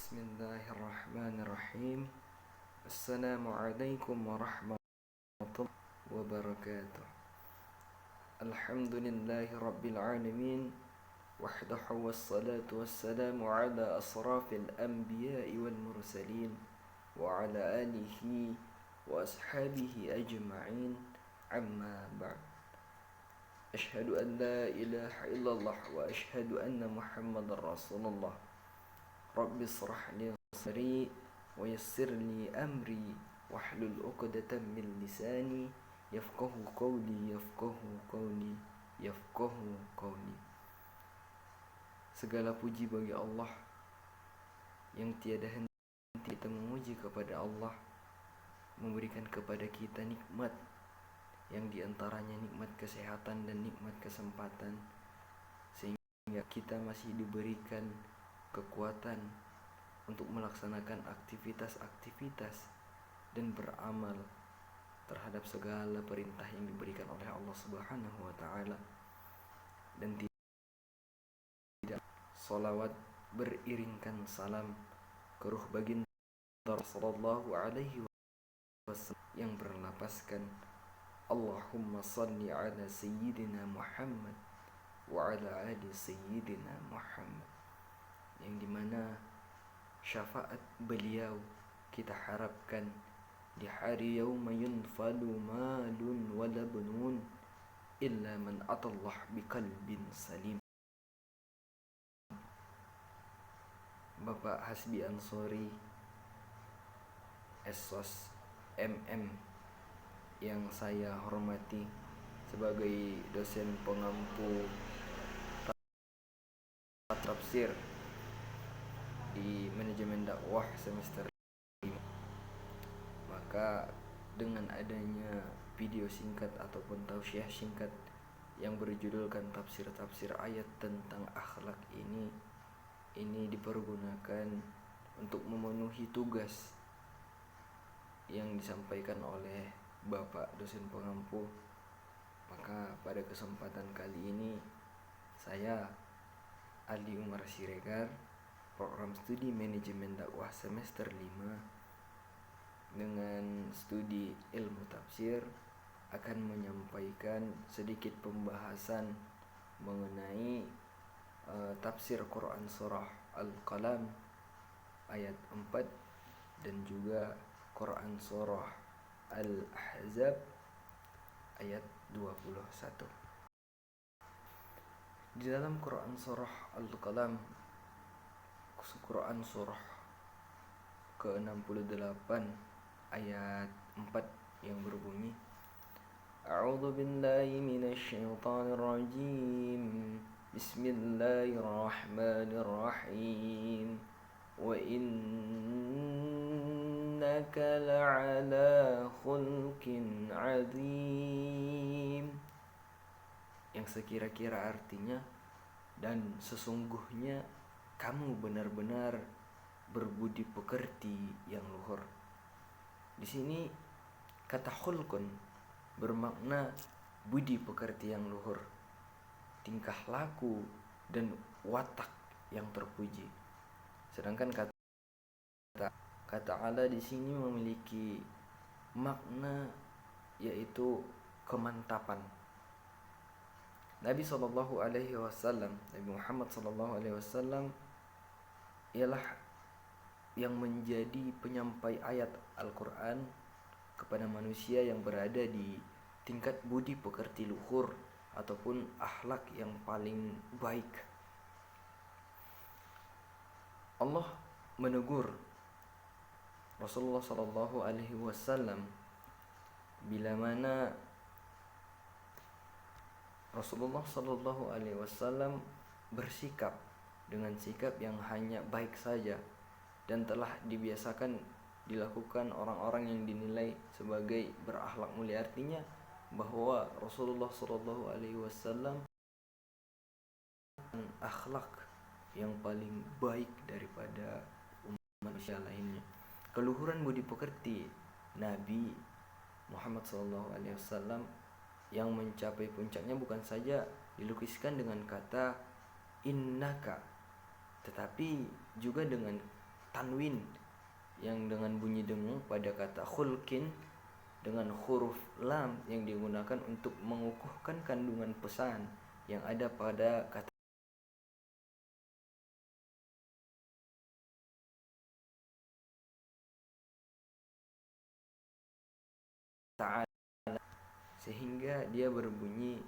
Bismillahirrahmanirrahim. Assalamualaikum warahmatullahi wabarakatuh. Alhamdulillahi rabbil alamin. Wahdahu wassalatu wassalamu ala asrafil anbiya'i wal mursalin wa ala alihi wa ashabihi ajma'in. Amma ba'd. Ashhadu an la ilaha illallah wa ashhadu anna Muhammadar Rasulullah. Rabbi israh li sadri wa yassir li amri wahlul 'uqdatam min lisani yafqahu qawli. Segala puji bagi Allah yang tiada henti. Kita memuji kepada Allah memberikan kepada kita nikmat yang diantaranya nikmat kesehatan dan nikmat kesempatan, sehingga kita masih diberikan kekuatan untuk melaksanakan aktivitas-aktivitas dan beramal terhadap segala perintah yang diberikan oleh Allah Subhanahu wa taala. Dan tidak salawat beriringkan salam ke ruh baginda sallallahu alaihi wasallam yang berlapaskan Allahumma salli ala sayyidina Muhammad wa ala ali sayyidina Muhammad, yang dimana syafaat beliau kita harapkan di hari yauma yunfalu malun wala bunun illa man atallah biqalbin salim. Bapak Hasbi Ansori Esos MM yang saya hormati sebagai dosen pengampu tafsir di manajemen dakwah semester 5. Maka dengan adanya video singkat ataupun tausiah singkat yang berjudulkan tafsir ayat tentang akhlak ini dipergunakan untuk memenuhi tugas yang disampaikan oleh Bapak dosen pengampu. Maka pada kesempatan kali ini saya Ali Umar Siregar, program studi manajemen dakwah semester 5 dengan studi ilmu tafsir, akan menyampaikan sedikit pembahasan mengenai tafsir Quran surah Al-Qalam ayat 4 dan juga Quran surah Al-Ahzab ayat 21. Di dalam Quran surah Al-Qalam, Quran surah ke-68 ayat 4 yang berbunyi, A'udzu billahi minasyaitonir rajim. Bismillahirrahmanirrahim. Wa innaka la'ala khulqin 'adzim. Yang sekira-kira artinya, dan sesungguhnya kamu benar-benar berbudi pekerti yang luhur. Di sini kata khulqun bermakna budi pekerti yang luhur, tingkah laku dan watak yang terpuji. Sedangkan kata ala di sini memiliki makna yaitu kemantapan. Nabi Muhammad sallallahu alaihi wasallam ialah yang menjadi penyampai ayat Al-Quran kepada manusia yang berada di tingkat budi pekerti luhur ataupun akhlak yang paling baik. Allah menegur Rasulullah sallallahu alaihi wasallam bila mana Rasulullah sallallahu alaihi wasallam bersikap dengan sikap yang hanya baik saja dan telah dibiasakan dilakukan orang-orang yang dinilai sebagai berakhlak mulia. Artinya bahwa Rasulullah sallallahu alaihi wasallam akhlak yang paling baik daripada umat manusia lainnya. Keluhuran budi pekerti Nabi Muhammad sallallahu alaihi wasallam yang mencapai puncaknya bukan saja dilukiskan dengan kata innaka, tetapi juga dengan tanwin yang dengan bunyi dengung pada kata khulkin dengan huruf lam yang digunakan untuk mengukuhkan kandungan pesan yang ada pada kata ta'ala, sehingga dia berbunyi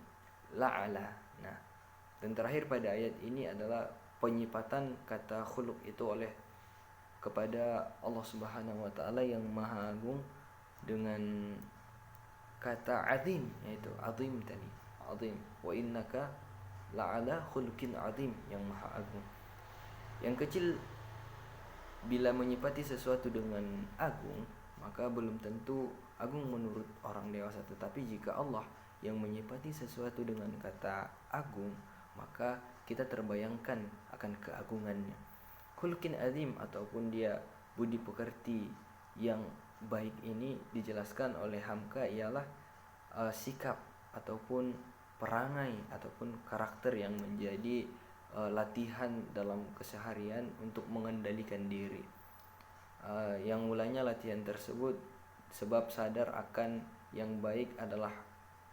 la'ala. Nah, dan terakhir pada ayat ini adalah penyifatan kata khuluq itu oleh kepada Allah Subhanahu wa taala yang Maha Agung dengan kata azim, yaitu azim tadi. Azim, wa innaka la'ala khuluqin azim, yang Maha Agung. Yang kecil bila menyifati sesuatu dengan agung, maka belum tentu agung menurut orang dewasa. Tetapi jika Allah yang menyifati sesuatu dengan kata agung, maka kita terbayangkan akan keagungannya. Khuluqin azim ataupun dia budi pekerti yang baik ini dijelaskan oleh Hamka ialah sikap ataupun perangai ataupun karakter yang menjadi latihan dalam keseharian untuk mengendalikan diri. Yang mulanya latihan tersebut sebab sadar akan yang baik adalah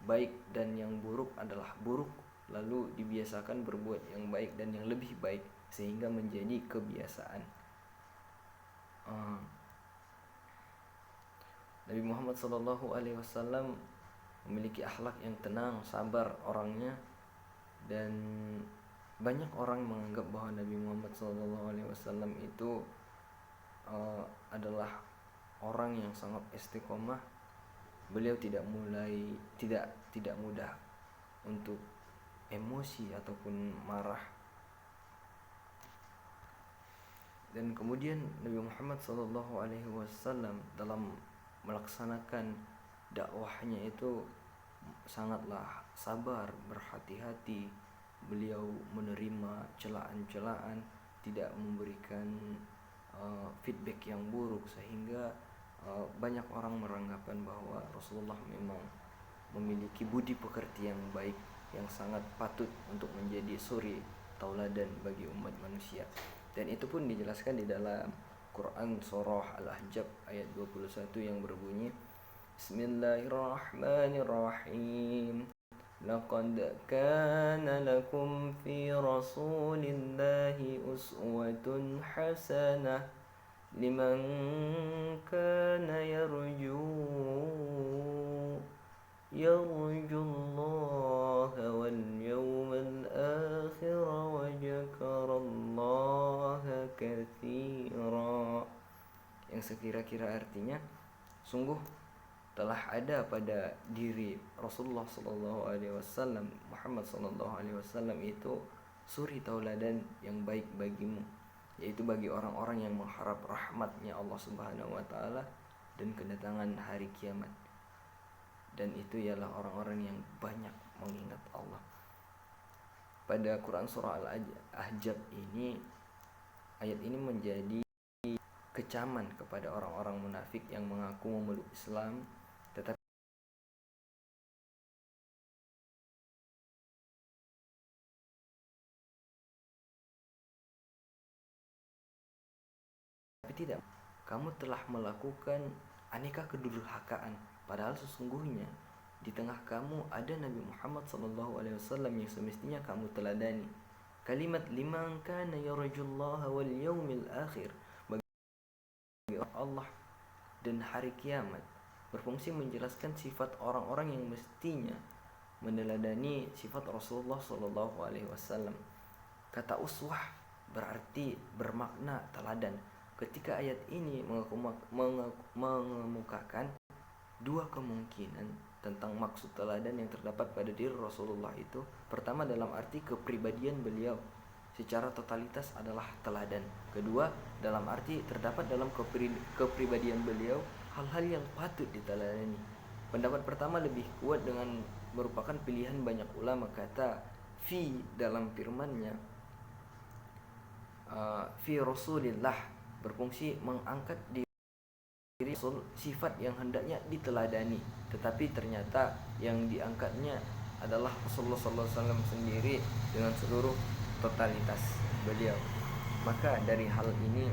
baik dan yang buruk adalah buruk, lalu dibiasakan berbuat yang baik dan yang lebih baik sehingga menjadi kebiasaan. Nabi Muhammad SAW memiliki akhlak yang tenang, sabar orangnya, dan banyak orang menganggap bahwa Nabi Muhammad SAW itu adalah orang yang sangat istiqomah. Beliau tidak mudah untuk emosi ataupun marah. Dan kemudian Nabi Muhammad SAW dalam melaksanakan dakwahnya itu sangatlah sabar, berhati-hati. Beliau menerima celaan-celaan, tidak memberikan feedback yang buruk, sehingga banyak orang beranggapan bahwa Rasulullah memang memiliki budi pekerti yang baik, yang sangat patut untuk menjadi suri tauladan bagi umat manusia. Dan itu pun dijelaskan di dalam Quran surah Al-Ahzab ayat 21 yang berbunyi, Bismillahirrahmanirrahim. Laqad kana lakum fi Rasulillahi uswatun hasanah liman kana yarjullaha wal yawmal akhir wa dzakarallaha katsira. Yang sekira-kira artinya, sungguh telah ada pada diri Rasulullah SAW, Muhammad SAW itu suri tauladan yang baik bagimu, yaitu bagi orang-orang yang mengharap rahmatnya Allah Subhanahu wa taala dan kedatangan hari kiamat. Dan itu ialah orang-orang yang banyak mengingat Allah. Pada Quran surah Al-Ahzab ini, ayat ini menjadi kecaman kepada orang-orang munafik yang mengaku memeluk Islam tetapi tidak. Kamu telah melakukan aneka kedurhakaan, padahal sesungguhnya di tengah kamu ada Nabi Muhammad SAW yang semestinya kamu teladani. Kalimat liman kana yarjullaha wal yawmil akhir, bagi Allah dan hari kiamat, berfungsi menjelaskan sifat orang-orang yang mestinya meneladani sifat Rasulullah SAW. Kata uswah berarti bermakna teladan. Ketika ayat ini mengemukakan dua kemungkinan tentang maksud teladan yang terdapat pada diri Rasulullah itu. Pertama, dalam arti kepribadian beliau secara totalitas adalah teladan. Kedua, dalam arti terdapat dalam kepribadian beliau hal-hal yang patut diteladani. Pendapat pertama lebih kuat dengan merupakan pilihan banyak ulama. Kata fi dalam firman-Nya fi Rasulillah berfungsi mengangkat diri Rasul, sifat yang hendaknya diteladani, tetapi ternyata yang diangkatnya adalah Rasulullah SAW sendiri dengan seluruh totalitas beliau. Maka dari hal ini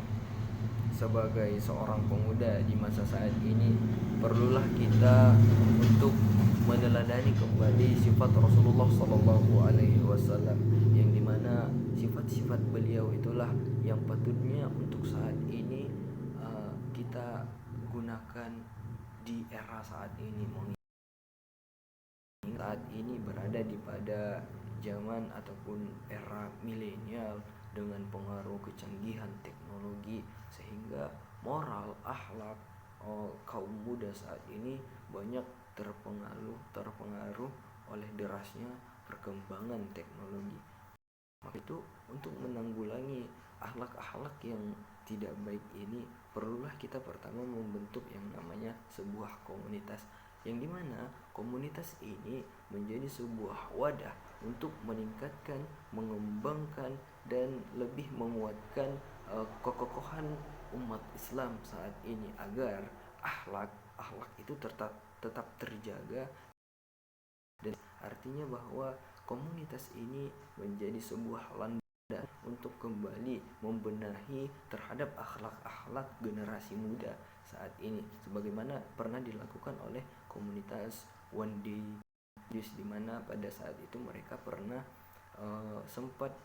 sebagai seorang pemuda di masa saat ini, perlulah kita untuk meneladani kembali sifat Rasulullah Sallallahu Alaihi Wasallam, yang dimana sifat-sifat beliau itulah yang patutnya untuk saat ini kita gunakan di era saat ini. Saat ini berada di pada zaman ataupun era milenial dengan pengaruh kecanggihan teknologi, sehingga moral akhlak kaum muda saat ini banyak terpengaruh oleh derasnya perkembangan teknologi. Maka itu, untuk menanggulangi akhlak-akhlak yang tidak baik ini, perlulah kita pertama membentuk yang namanya sebuah komunitas, yang dimana komunitas ini menjadi sebuah wadah untuk meningkatkan, mengembangkan, dan lebih menguatkan kekokohan umat Islam saat ini, agar akhlak itu tetap terjaga. Dan artinya bahwa komunitas ini menjadi sebuah landasan untuk kembali membenahi terhadap akhlak-akhlak generasi muda saat ini, sebagaimana pernah dilakukan oleh komunitas One Day News, di mana pada saat itu mereka pernah sempat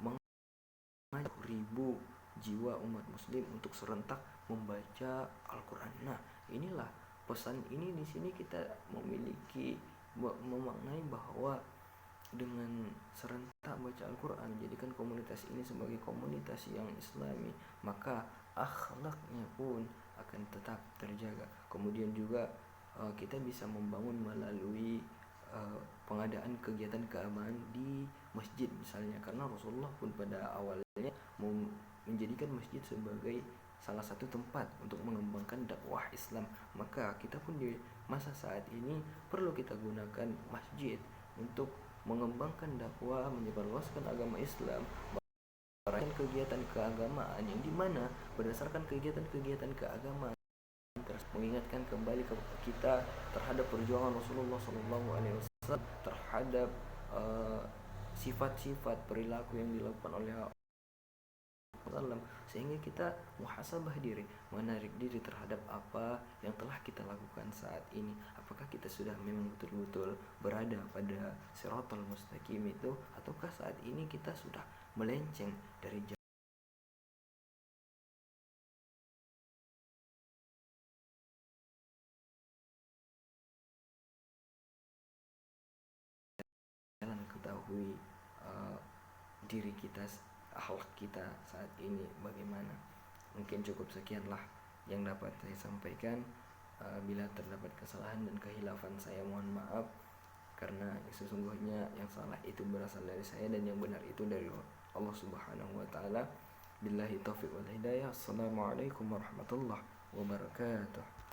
mengajak ribu jiwa umat muslim untuk serentak membaca Al-Quran. Nah, inilah pesan ini. Di sini kita memiliki memaknai bahwa dengan serentak baca Al-Quran, jadikan komunitas ini sebagai komunitas yang islami, maka akhlaknya pun akan tetap terjaga. Kemudian juga kita bisa membangun melalui pengadaan kegiatan keagamaan di masjid misalnya, karena Rasulullah pun pada awalnya menjadikan masjid sebagai salah satu tempat untuk mengembangkan dakwah Islam. Maka kita pun di masa saat ini perlu kita gunakan masjid untuk mengembangkan dakwah, menyebarluaskan agama Islam, melakukan kegiatan keagamaan, yang dimana berdasarkan kegiatan-kegiatan keagamaan terus mengingatkan kembali ke kita terhadap perjuangan Rasulullah SAW, terhadap sifat-sifat perilaku yang dilakukan oleh Rasulullah, sehingga kita muhasabah diri, menarik diri terhadap apa yang telah kita lakukan saat ini. Apakah kita sudah memang betul-betul berada pada siratal mustaqim itu, ataukah saat ini kita sudah melenceng dari jalan. Ketahui diri kita, akhlak kita saat ini bagaimana. Mungkin cukup sekianlah yang dapat saya sampaikan. Bila terdapat kesalahan dan kehilafan, saya mohon maaf, karena sesungguhnya yang salah itu berasal dari saya dan yang benar itu dari Allah Subhanahu wa taala. Billahi taufiq wal hidayah. Assalamualaikum warahmatullahi wabarakatuh.